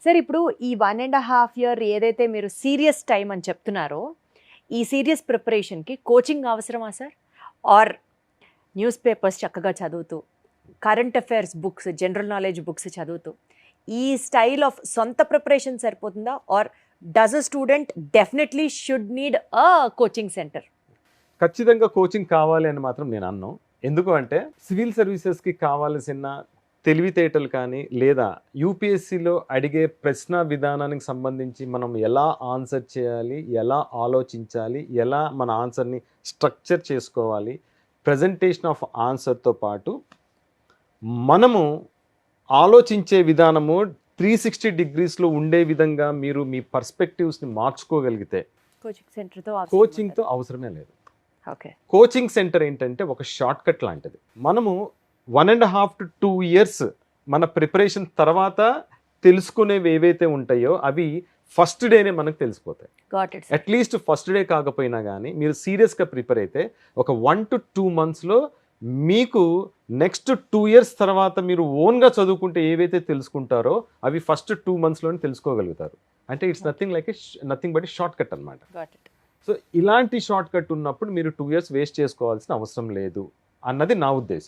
Sir ఇప్పుడు ఈ 1.5 year ఏదైతే మీరు సీరియస్ టైం అని చెప్తున్నారో, ఈ సీరియస్ ప్రిపరేషన్‌కి కోచింగ్ అవసరమా సార్? ఆర్ న్యూస్ పేపర్స్ చక్కగా చదువుతూ, current affairs books, general knowledge books చదువుతూ, ఈ స్టైల్ ఆఫ్ సొంత ప్రిపరేషన్ సరిపోతుందా? Or does a student definitely should need a coaching centre? ఖచ్చితంగా కోచింగ్ కావాలి అని మాత్రం నేను అన్నాను. ఎందుకు అంటే సివిల్ సర్వీసెస్కి కావాల్సిన తెలివితేటలు కానీ లేదా యూపీఎస్సిలో అడిగే ప్రశ్న విధానానికి సంబంధించి మనం ఎలా ఆన్సర్ చేయాలి, ఎలా ఆలోచించాలి, ఎలా మన ఆన్సర్ని స్ట్రక్చర్ చేసుకోవాలి, ప్రజెంటేషన్ ఆఫ్ ఆన్సర్తో పాటు మనము ఆలోచించే విధానము 360 డిగ్రీస్లో ఉండే విధంగా మీరు మీ పర్స్పెక్టివ్స్ని మార్చుకోగలిగితే కోచింగ్ సెంటర్‌తో కోచింగ్తో అవసరమే లేదు. ఓకే. కోచింగ్ సెంటర్ ఏంటంటే ఒక షార్ట్ కట్ లాంటిది. మనము 1.5 to 2 ఇయర్స్ మన ప్రిపరేషన్ తర్వాత తెలుసుకునేవి ఏవైతే ఉంటాయో అవి ఫస్ట్ డేనే మనకు తెలిసిపోతాయి. Got it. At least first day కాకపోయినా కానీ మీరు సీరియస్గా ప్రిపేర్ అయితే ఒక 1 to 2 మంత్స్లో మీకు నెక్స్ట్ 2 ఇయర్స్ తర్వాత మీరు ఓన్గా చదువుకుంటే ఏవైతే తెలుసుకుంటారో అవి ఫస్ట్ 2 మంత్స్లోనే తెలుసుకోగలుగుతారు. అంటే it's nothing but short cut అనమాట. Got it. సో ఇలాంటి షార్ట్ కట్ ఉన్నప్పుడు మీరు 2 ఇయర్స్ వేస్ట్ చేసుకోవాల్సిన అవసరం లేదు అన్నది నా ఉద్దేశం.